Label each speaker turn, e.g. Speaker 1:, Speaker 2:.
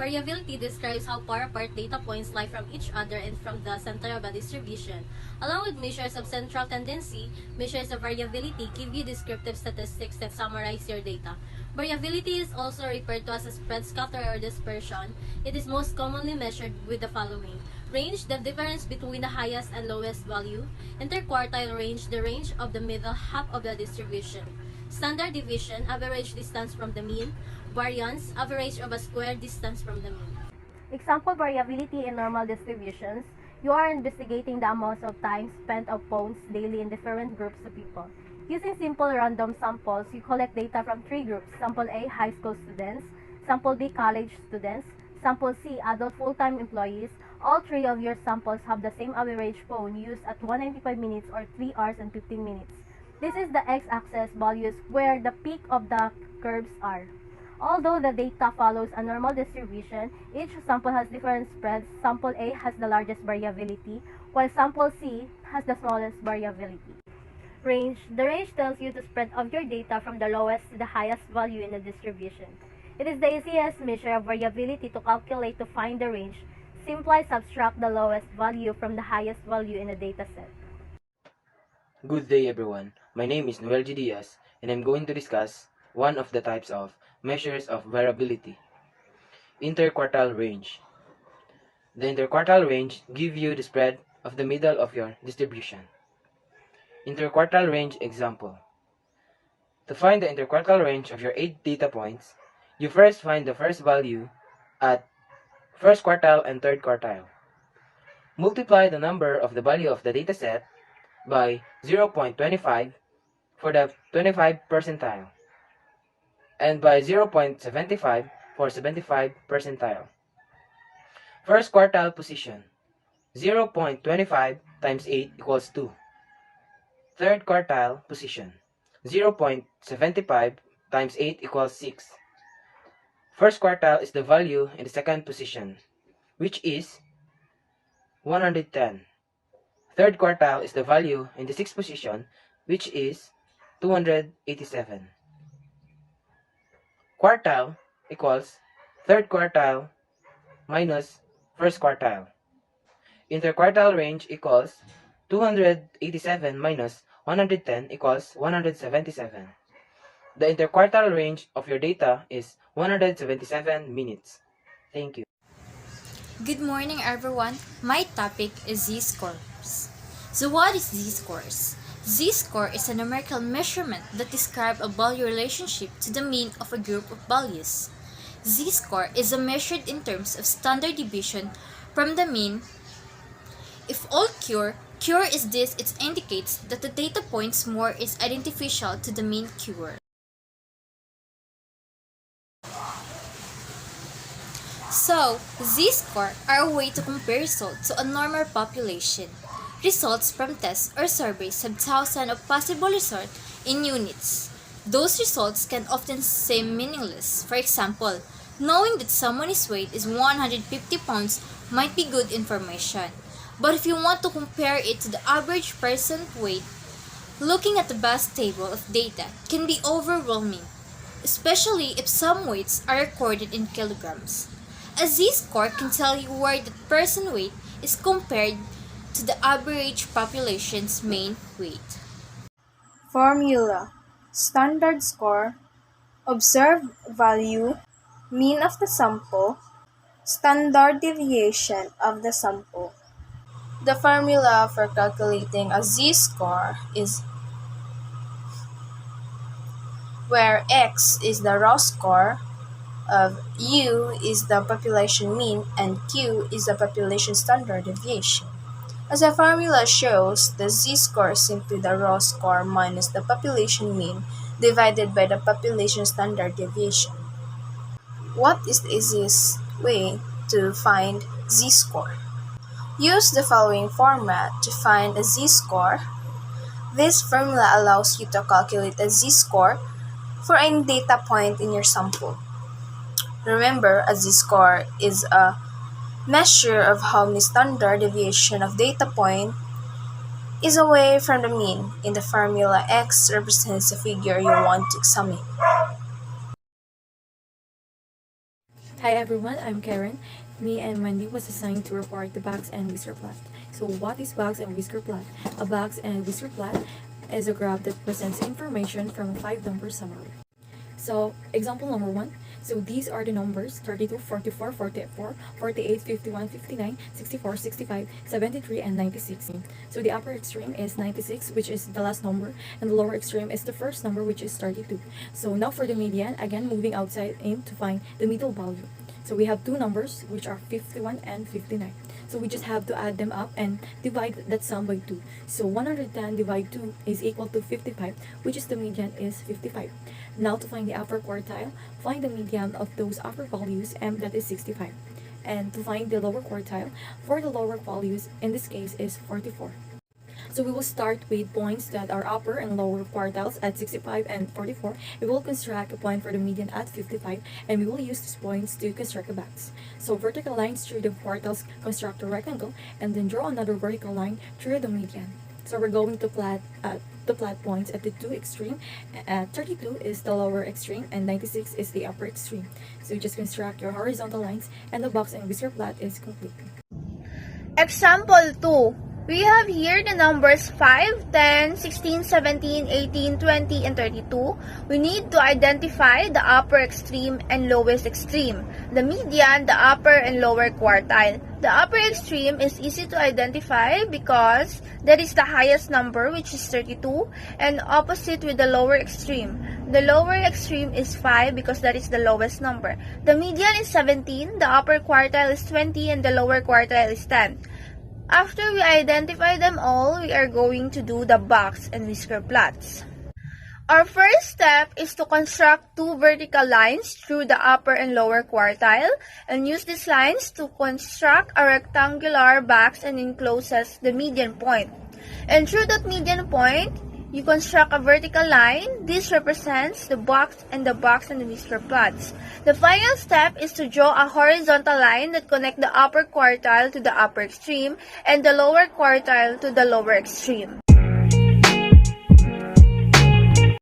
Speaker 1: Variability describes how far apart data points lie from each other and from the center of a distribution. Along with measures of central tendency, measures of variability give you descriptive statistics that summarize your data. Variability is also referred to as a spread, scatter, or dispersion. It is most commonly measured with the following: range, the difference between the highest and lowest value; interquartile range, the range of the middle half of the distribution; standard deviation, average distance from the mean; variance, average of a square distance from the mean. Example variability in normal distributions. You are investigating the amounts of time spent of phones daily in different groups of people. Using simple random samples, you collect data from three groups: sample A, high school students; sample B, college students; sample C, adult full-time employees. All three of your samples have the same average phone use at 195 minutes or 3 hours and 15 minutes. This is the x-axis values where the peak of the curves are. Although the data follows a normal distribution, each sample has different spreads. Sample A has the largest variability, while sample C has the smallest variability. Range. The range tells you the spread of your data from the lowest to the highest value in the distribution. It is the easiest measure of variability to calculate to find the range. Simply subtract the lowest value from the highest value in a dataset.
Speaker 2: Good day everyone, my name is Noel G. Diaz and I'm going to discuss one of the types of measures of variability. Interquartile range. The interquartile range gives you the spread of the middle of your distribution. Interquartile range example. To find the interquartile range of your 8 data points, you first find the first value at first quartile and third quartile. Multiply the number of the value of the dataset by 0.25 for the 25 percentile and by 0.75 for 75 percentile. First quartile position, 0.25 times 8 equals 2. Third quartile position, 0.75 times 8 equals 6. First quartile is the value in the second position, which is 110. Third quartile is the value in the sixth position, which is 287. Quartile equals third quartile minus first quartile. Interquartile range equals 287 minus 110 equals 177. The interquartile range of your data is 177 minutes. Thank you.
Speaker 3: Good morning everyone. My topic is z-scores. So what is z-scores? Z-score is a numerical measurement that describes a value relationship to the mean of a group of values. Z-score is measured in terms of standard deviation from the mean. If all Q is this, it indicates that the data points more is identifiable to the mean Q. So, z-score are a way to compare results to a normal population. Results from tests or surveys have thousands of possible results in units. Those results can often seem meaningless. For example, knowing that someone's weight is 150 pounds might be good information. But if you want to compare it to the average person's weight, looking at the vast table of data can be overwhelming, especially if some weights are recorded in kilograms. A z-score can tell you where the person's weight is compared to the average population's mean weight.
Speaker 4: Formula: standard score, observed value, mean of the sample, standard deviation of the sample. The formula for calculating a z-score is where x is the raw score of u is the population mean and q is the population standard deviation. As the formula shows, the z-score is simply the raw score minus the population mean divided by the population standard deviation. What is the easiest way to find z-score? Use the following format to find a z-score. This formula allows you to calculate a z-score for any data point in your sample. Remember, a z-score is a measure of how many standard deviation of data point is away from the mean. In the formula, x represents the figure you want to examine.
Speaker 5: Hi everyone, I'm Karen. Me and Wendy was assigned to report the box and whisker plot. So what is box and whisker plot? A box and whisker plot is a graph that presents information from a 5-number summary. So example number 1. So these are the numbers 32, 44, 44, 48, 51, 59, 64, 65, 73, and 96. So the upper extreme is 96, which is the last number, and the lower extreme is the first number, which is 32. So now for the median, again moving outside, aim to find the middle value. So we have two numbers, which are 51 and 59. So we just have to add them up and divide that sum by 2. So 110 divided 2 is equal to 55, which is the median is 55. Now to find the upper quartile, find the median of those upper values, and that is 65. And to find the lower quartile, for the lower values, in this case is 44. So we will start with points that are upper and lower quartiles at 65 and 44. We will construct a point for the median at 55, and we will use these points to construct a box. So vertical lines through the quartiles construct a rectangle, and then draw another vertical line through the median. So we're going to plot points at the two extreme. 32 is the lower extreme and 96 is the upper extreme. So just construct your horizontal lines, and the box and whisker plot is complete.
Speaker 4: Example 2. We have here the numbers 5, 10, 16, 17, 18, 20, and 32. We need to identify the upper extreme and lowest extreme, the median, the upper and lower quartile. The upper extreme is easy to identify because that is the highest number, which is 32, and opposite with the lower extreme. The lower extreme is 5 because that is the lowest number. The median is 17, the upper quartile is 20, and the lower quartile is 10. After we identify them all, we are going to do the box and whisker plots. Our first step is to construct two vertical lines through the upper and lower quartile, and use these lines to construct a rectangular box and encloses the median point. And through that median point, you construct a vertical line. This represents the box and the whisker plots. The final step is to draw a horizontal line that connects the upper quartile to the upper extreme and the lower quartile to the lower extreme.